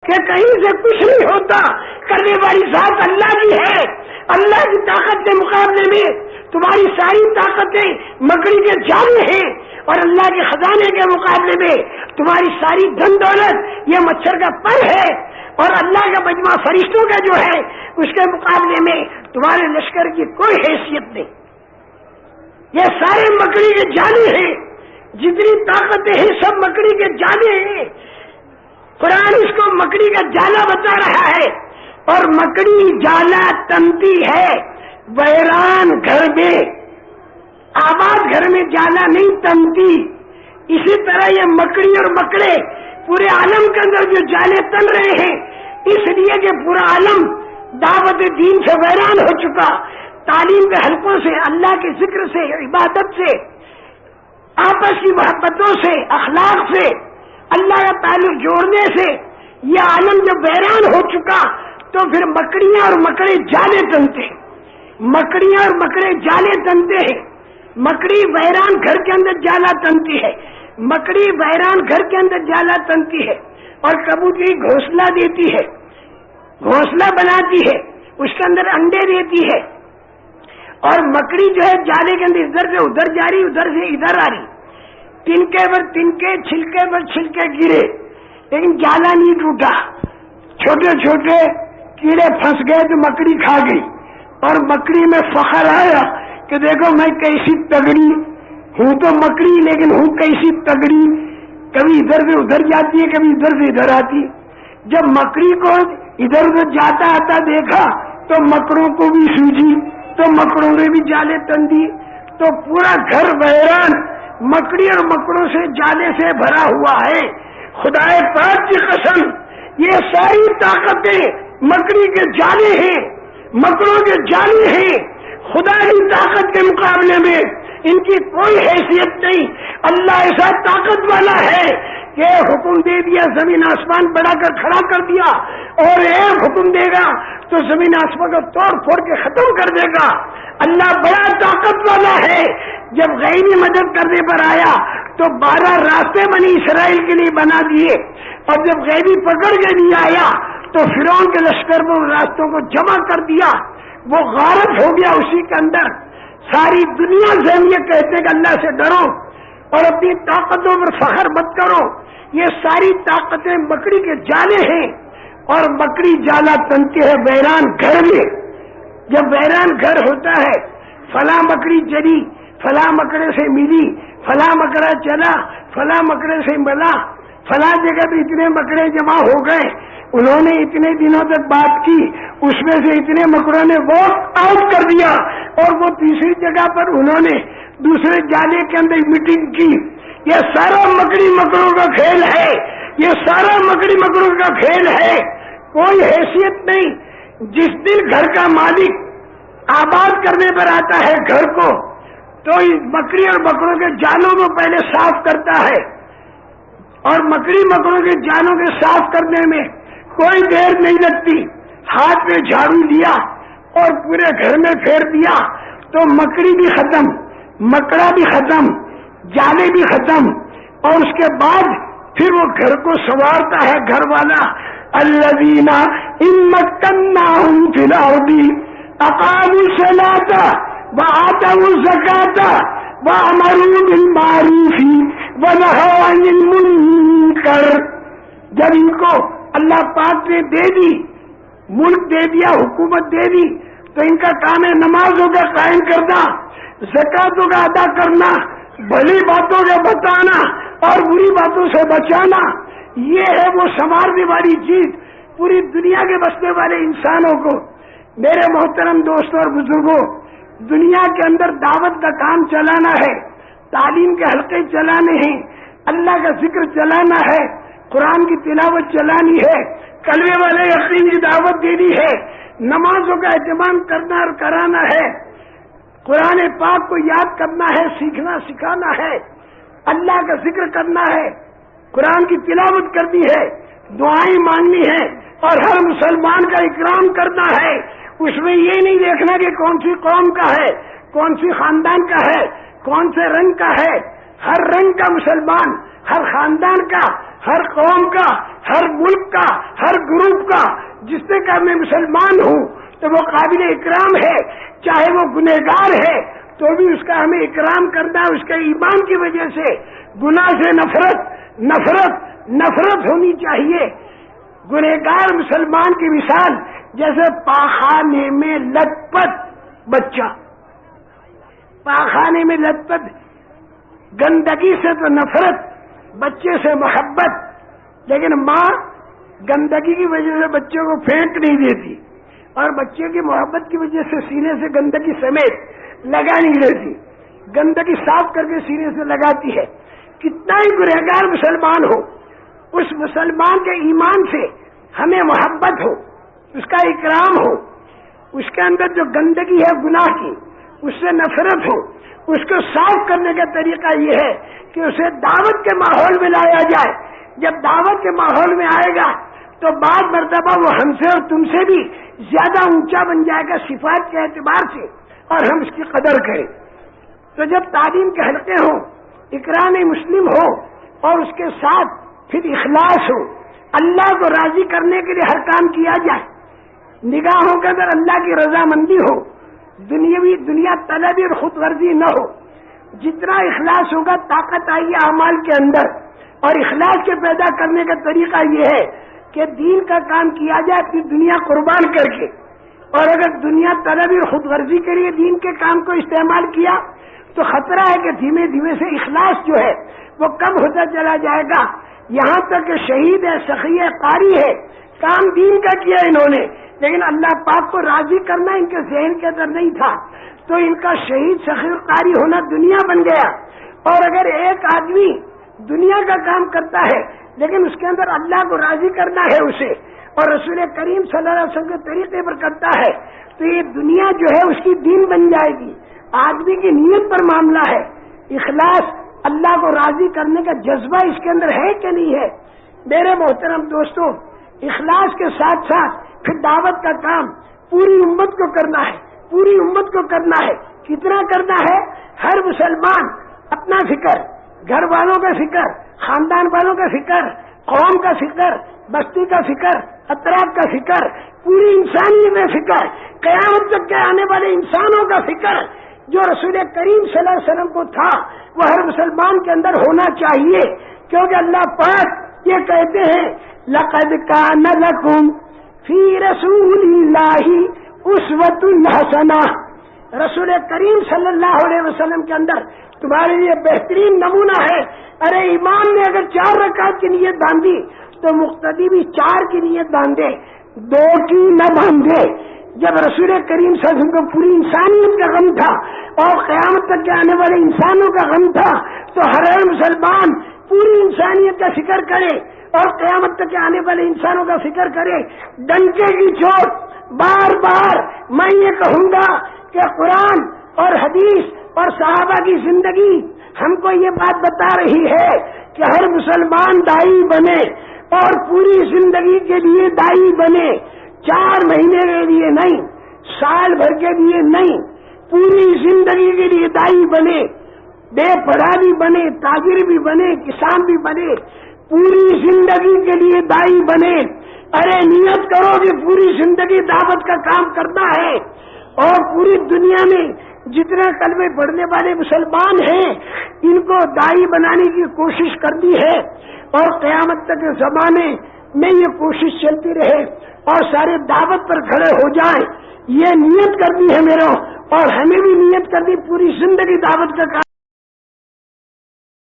کہ کہیں سے کچھ نہیں ہوتا، کرنے والی ذات اللہ کی ہے۔ اللہ کی طاقت کے مقابلے میں تمہاری ساری طاقتیں مکڑی کے جالے ہیں، اور اللہ کے خزانے کے مقابلے میں تمہاری ساری دھن دولت یہ مچھر کا پر ہے، اور اللہ کا مجمع فرشتوں کا جو ہے اس کے مقابلے میں تمہارے لشکر کی کوئی حیثیت نہیں۔ یہ سارے مکڑی کے جالے ہیں، جتنی طاقتیں ہیں سب مکڑی کے جالے ہیں۔ قرآن اس کو مکڑی کا جالا بتا رہا ہے، اور مکڑی جالا تنتی ہے ویران گھر میں، آباد گھر میں جالا نہیں تنتی۔ اسی طرح یہ مکڑی اور مکڑے پورے عالم کے اندر جو جالے تن رہے ہیں، اس لیے کہ پورا عالم دعوت دین سے ویران ہو چکا، تعلیم کے حلقوں سے، اللہ کے ذکر سے، عبادت سے، آپس کی محبتوں سے، اخلاق سے، اللہ کا تعلق جوڑنے سے یہ عالم جب ویران ہو چکا تو پھر مکڑیاں اور مکڑے جالے تنتے ہیں، مکڑیاں اور مکڑے جالے تنتے ہیں۔ مکڑی ویران گھر کے اندر جالا تنتی ہے، مکڑی ویران گھر کے اندر جالا تنتی ہے، اور کبوتری گھونسلہ دیتی ہے، گھونسلہ بناتی ہے، اس کے اندر انڈے دیتی ہے، اور مکڑی جو ہے جالے کے اندر ادھر سے ادھر جا رہی، ادھر سے ادھر آ رہی، تنکے پر تنکے، چھلکے پر چھلکے گرے، لیکن جالا نہیں ٹوٹا۔ چھوٹے چھوٹے کیڑے پھنس گئے تو مکڑی کھا گئی، اور مکڑی میں فخر آیا کہ دیکھو میں کیسی تگڑی ہوں، تو مکڑی لیکن ہوں کیسی تگڑی، کبھی ادھر سے ادھر جاتی ہے، کبھی ادھر سے ادھر آتی۔ جب مکڑی کو ادھر ادھر جاتا آتا دیکھا تو مکڑوں کو بھی سوجی، تو مکڑوں نے بھی جالے تن دی، تو پورا گھر ویران مکڑی اور مکڑوں سے جالے سے بھرا ہوا ہے۔ خدائے پاک کی قسم یہ ساری طاقتیں مکڑی کے جالے ہیں، مکڑوں کے جالے ہیں، خدا کی طاقت کے مقابلے میں ان کی کوئی حیثیت نہیں۔ اللہ ایسا طاقت والا ہے کہ حکم دے دیا زمین آسمان بڑھا کر کھڑا کر دیا، اور ایک حکم دے گا تو زمین آسمان کو توڑ پھوڑ کے ختم کر دے گا۔ اللہ بڑا طاقت والا ہے۔ جب غیبی مدد کرنے پر آیا تو 12 راستے بنی اسرائیل کے لیے بنا دیے، اور جب غیبی پکڑ کے نہیں آیا تو فرعون کے لشکر میں ان راستوں کو جمع کر دیا، وہ غارت ہو گیا اسی کے اندر۔ ساری دنیا سے ہم یہ کہتے ہیں کہ اللہ سے ڈرو اور اپنی طاقتوں پر فخر مت کرو۔ یہ ساری طاقتیں مکڑی کے جالے ہیں، اور مکڑی جالا تنتی ہے ویران گھر میں۔ جب ویران گھر ہوتا ہے، فلاں مکڑی چلی، فلاں مکڑے سے ملی، فلاں مکڑا چلا، فلاں مکڑے سے ملا، فلاں جگہ پہ اتنے مکڑے جمع ہو گئے، انہوں نے اتنے دنوں تک بات کی، اس میں سے اتنے مکڑوں نے واک آؤٹ کر دیا، اور وہ تیسری جگہ پر انہوں نے دوسرے جالے کے اندر میٹنگ کی۔ یہ سارا مکڑی مکڑوں کا کھیل ہے، یہ سارا مکڑی مکڑوں کا کھیل ہے، کوئی حیثیت نہیں۔ جس دن گھر کا مالک آباد کرنے پر آتا ہے گھر کو، تو اس مکڑی اور مکڑوں کے جالوں کو پہلے صاف کرتا ہے، اور مکڑی مکڑوں کے جالوں کے صاف کرنے میں کوئی دیر نہیں لگتی۔ ہاتھ میں جھاڑو لیا اور پورے گھر میں پھیر دیا تو مکڑی بھی ختم، مکڑا بھی ختم، جالے بھی ختم، اور اس کے بعد پھر وہ گھر کو سنوارتا ہے گھر والا۔ الذین ان مکناہم فی الارض اقاموا الصلاۃ وآتوا الزکاۃ وامروا بالمعروف ونہوا عن المنکر۔ جب ان کو اللہ پاک نے دے دی، ملک دے دیا، حکومت دے دی، تو ان کا کام ہے نمازوں کا قائم کرنا، زکاتوں کا ادا کرنا، بھلی باتوں کا بتانا اور بری باتوں سے بچانا۔ یہ ہے وہ سنوارنے والی چیز پوری دنیا کے بسنے والے انسانوں کو۔ میرے محترم دوستوں اور بزرگوں، دنیا کے اندر دعوت کا کام چلانا ہے، تعلیم کے حلقے چلانے ہیں، اللہ کا ذکر چلانا ہے، قرآن کی تلاوت چلانی ہے، کلمے والے یقین کی دعوت دینی ہے، نمازوں کا اہتمام کرنا اور کرانا ہے، قرآن پاک کو یاد کرنا ہے، سیکھنا سکھانا ہے، اللہ کا ذکر کرنا ہے، قرآن کی تلاوت کرنی ہے، دعائیں مانگنی ہے، اور ہر مسلمان کا اکرام کرنا ہے۔ اس میں یہ نہیں دیکھنا کہ کون سی قوم کا ہے، کون سی خاندان کا ہے، کون سے رنگ کا ہے۔ ہر رنگ کا مسلمان، ہر خاندان کا، ہر قوم کا، ہر ملک کا، ہر گروپ کا جس نے کہا میں مسلمان ہوں تو وہ قابل اکرام ہے، چاہے وہ گنہگار ہے تو بھی اس کا ہمیں اکرام کرنا ہے۔ اس کے ایمان کی وجہ سے گناہ سے نفرت ہونی چاہیے۔ گنہگار مسلمان کی مثال جیسے پاخانے میں لت پت بچہ، پاخانے میں لت پت، گندگی سے تو نفرت، بچے سے محبت، لیکن ماں گندگی کی وجہ سے بچوں کو پھینک نہیں دیتی اور بچے کی محبت کی وجہ سے سینے سے گندگی سمیت لگا نہیں دیتی، گندگی صاف کر کے سینے سے لگاتی ہے۔ کتنا ہی گنہگار مسلمان ہو، اس مسلمان کے ایمان سے ہمیں محبت ہو، اس کا اکرام ہو، اس کے اندر جو گندگی ہے گناہ کی اس سے نفرت ہو، اس کو صاف کرنے کا طریقہ یہ ہے کہ اسے دعوت کے ماحول میں لایا جائے۔ جب دعوت کے ماحول میں آئے گا تو بعض مرتبہ وہ ہم سے اور تم سے بھی زیادہ اونچا بن جائے گا صفات کے اعتبار سے، اور ہم اس کی قدر کریں۔ تو جب تعلیم کے حلقے ہوں، اقران مسلم ہو اور اس کے ساتھ پھر اخلاص ہو، اللہ کو راضی کرنے کے لیے ہر کام کیا جائے، نگاہوں کے اندر اللہ کی رضامندی ہو، دنیا طلبی اور خود غرضی نہ ہو۔ جتنا اخلاص ہوگا طاقت آئی ہے اعمال کے اندر، اور اخلاص کے پیدا کرنے کا طریقہ یہ ہے کہ دین کا کام کیا جائے اپنی دنیا قربان کر کے، اور اگر دنیا طلبی اور خود غرضی کے لیے دین کے کام کو استعمال کیا تو خطرہ ہے کہ دھیمے دھیمے سے اخلاص جو ہے وہ کم ہوتا چلا جائے گا، یہاں تک کہ شہید ہے، سخی ہے، قاری ہے، کام دین کا کیا انہوں نے، لیکن اللہ پاک کو راضی کرنا ان کے ذہن کے اندر نہیں تھا، تو ان کا شہید، سخی اور قاری ہونا دنیا بن گیا۔ اور اگر ایک آدمی دنیا کا کام کرتا ہے لیکن اس کے اندر اللہ کو راضی کرنا ہے اسے، اور رسول کریم صلی اللہ علیہ وسلم کے طریقے پر کرتا ہے، تو یہ دنیا جو ہے اس کی دین بن جائے گی۔ آدمی کی نیت پر معاملہ ہے، اخلاص، اللہ کو راضی کرنے کا جذبہ اس کے اندر ہے کہ نہیں ہے۔ میرے محترم دوستوں، اخلاص کے ساتھ ساتھ پھر دعوت کا کام پوری امت کو کرنا ہے، پوری امت کو کرنا ہے۔ کتنا کرنا ہے؟ ہر مسلمان اپنا فکر، گھر والوں کا فکر، خاندان والوں کا فکر، قوم کا فکر، بستی کا فکر، اطراف کا فکر، پوری انسانیت میں فکر، قیامت تک کے آنے والے انسانوں کا فکر جو رسول کریم صلی اللہ علیہ وسلم کو تھا وہ ہر مسلمان کے اندر ہونا چاہیے، کیونکہ اللہ پاک یہ کہتے ہیں لَقَدْ كَانَ لَكُمْ فِي رَسُولِ اللَّهِ أُسْوَةٌ حَسَنَةٌ، رسول کریم صلی اللہ علیہ وسلم کے اندر تمہارے لیے بہترین نمونہ ہے۔ ارے امام نے اگر 4 رکعت کی نیت باندھی تو مقتدی بھی 4 کی نیت باندھے، 2 کی نہ باندھے۔ جب رسول کریم صلی اللہ علیہ وسلم کو پوری انسانیت کا غم تھا اور قیامت تک کے آنے والے انسانوں کا غم تھا، تو ہر مسلمان پوری انسانیت کا فکر کرے اور قیامت تک کے آنے والے انسانوں کا فکر کرے۔ ڈنکے کی چوٹ بار بار میں یہ کہوں گا کہ قرآن اور حدیث اور صحابہ کی زندگی ہم کو یہ بات بتا رہی ہے کہ ہر مسلمان دائی بنے اور پوری زندگی کے لیے دائی بنے، 4 مہینے کے لیے نہیں، سال بھر کے لیے نہیں، پوری زندگی کے لیے دائی بنے، بے پڑھا بھی بنے، تاجر بھی بنے، کسان بھی بنے، پوری زندگی کے لیے دائی بنے۔ ارے نیت کرو کہ پوری زندگی دعوت کا کام کرنا ہے، اور پوری دنیا میں جتنے کلمے پڑھنے والے مسلمان ہیں ان کو دائی بنانے کی کوشش کرنی ہے، اور قیامت تک کے زمانے میں یہ کوشش چلتی رہے اور سارے دعوت پر کھڑے ہو جائیں۔ یہ نیت کرنی ہے میرے، اور ہمیں بھی نیت کرنی پوری زندگی دعوت کا کام